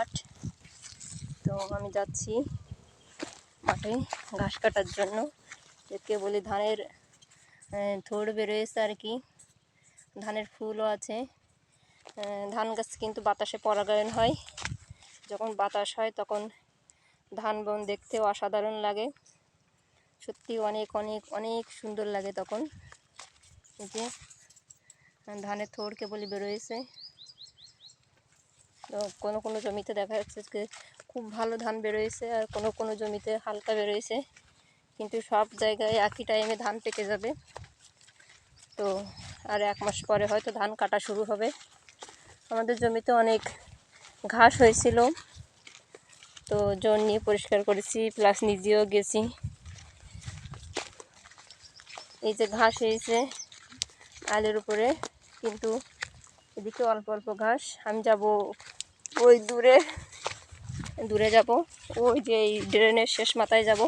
মাঠ। তো আমি যাচ্ছি মাঠে ঘাস কাটার জন্য। একে বলি ধানের থোড় বেরোয়েছে আর কি, ধানের ফুলও আছে। ধান গাছ কিন্তু বাতাসে পরাগায়ন হয়। যখন বাতাস হয় তখন ধান বন দেখতেও অসাধারণ লাগে, সত্যি অনেক অনেক অনেক সুন্দর লাগে তখন। এই যে ধানের থোড় কেবলই বেরোয়েছে। তো কোনো কোনো জমিতে দেখা যাচ্ছে যে খুব ভালো ধান বেরোয়েছে, আর কোনো কোনো জমিতে হালকা বেরোয়েছে, কিন্তু সব জায়গায় একই টাইমে ধান পেকে যাবে। তো আর 1 মাস পরে হয়তো ধান কাটা শুরু হবে। আমাদের জমিতে অনেক ঘাস হয়েছিল, তো জন নিয়ে পরিষ্কার করেছি, প্লাস নিজেও গেছি। এই যে ঘাস হয়েছে আলের উপরে, কিন্তু এদিকে অল্প অল্প ঘাস। আমি যাব ওই দূরে যাব, ওই যে এই ড্রেনের শেষ মাথায় যাব।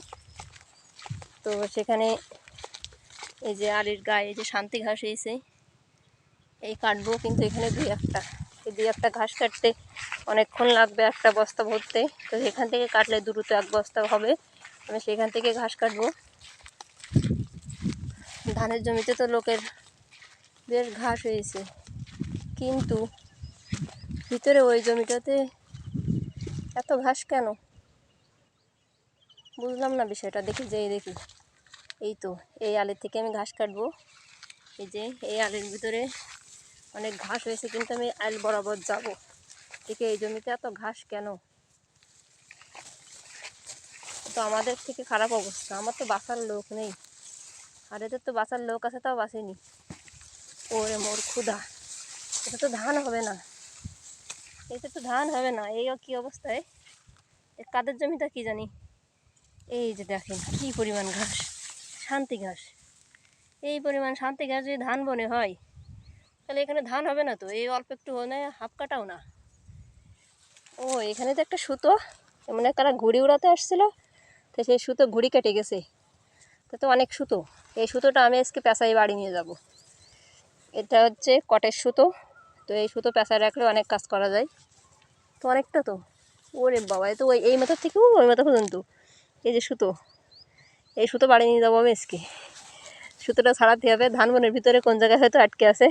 তো সেখানে এই যে আলির গায়ে যে শান্তি ঘাস হয়েছে, এই কাটবো। কিন্তু এখানে দুই একটা ঘাস কাটতে অনেকক্ষণ লাগবে, একটা বস্তা ভরতে। তো সেখান থেকে কাটলে দ্রুত 1 বস্তা হবে। আমি সেখান থেকে ঘাস কাটবো। ধানের জমিতে তো লোকের বেশ ঘাস হয়েছে, কিন্তু ভিতরে ওই জমিটাতে এত ঘাস কেন বুঝলাম না বিষয়টা। দেখি এই তো এই আলের থেকে আমি ঘাস কাটবো। এই যে এই আলের ভিতরে অনেক ঘাস হয়েছে, কিন্তু আমি আল বরাবর যাব। ঠিক এই জমিতে এত ঘাস কেন? তো আমাদের থেকে খারাপ অবস্থা। আমার তো বাঁচার লোক নেই, আর এদের তো বাঁচার লোক আছে, তাও বাঁচেনি। ওরে মোর ক্ষুধা! এটা তো ধান হবে না, এতে তো ধান হবে না। এই কি অবস্থায়, কাদের জমিটা কি জানি। এই যে দেখেন কি পরিমাণ ঘাস, শান্তি ঘাস। এই পরিমাণ শান্তি ঘাস যদি ধান বনে হয়, তাহলে এখানে ধান হবে না তো। এই অল্প একটু হনে হাফ কাটাও না। ও এখানে তো একটা সুতো, মানে কারা ঘুড়ি উড়াতে আসছিল, তো সেই সুতো ঘুড়ি কেটে গেছে। তো অনেক সুতো, এই সুতোটা আমি আজকে পেঁচাই বাড়ি নিয়ে যাব। এটা হচ্ছে কটের সুতো। তো এই সুতো পেঁচায় রাখলে অনেক কাজ করা যায়। তো অনেকটা তো, ওরে বাবা, তো এই মাথা থেকেও ওই মাথা পর্যন্ত এই যে সুতো, এই সুতো বাড়ি নিয়ে যাবো আমি আজকে। সুতোটা ছাড়াতে হবে, ধান বনের ভিতরে কোন জায়গায় হয়তো আটকে আছে।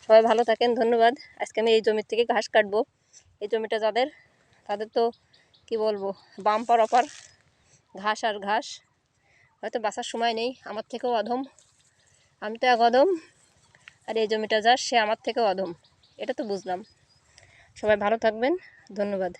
সবাই ভালো থাকেন, ধন্যবাদ। আজকে আমি এই জমির থেকে ঘাস কাটবো। এই জমিটা যাদের, তাদের তো কি বলবো, বাম্পার অপার ঘাস আর ঘাস। হয়তো বাঁচার সময় নেই, আমার থেকেও অধম। আমি তো এক অধম, আর এই জমিটা যার, সে আমার থেকেও অধম। এটা তো বুঝলাম। সবাই ভালো থাকবেন, ধন্যবাদ।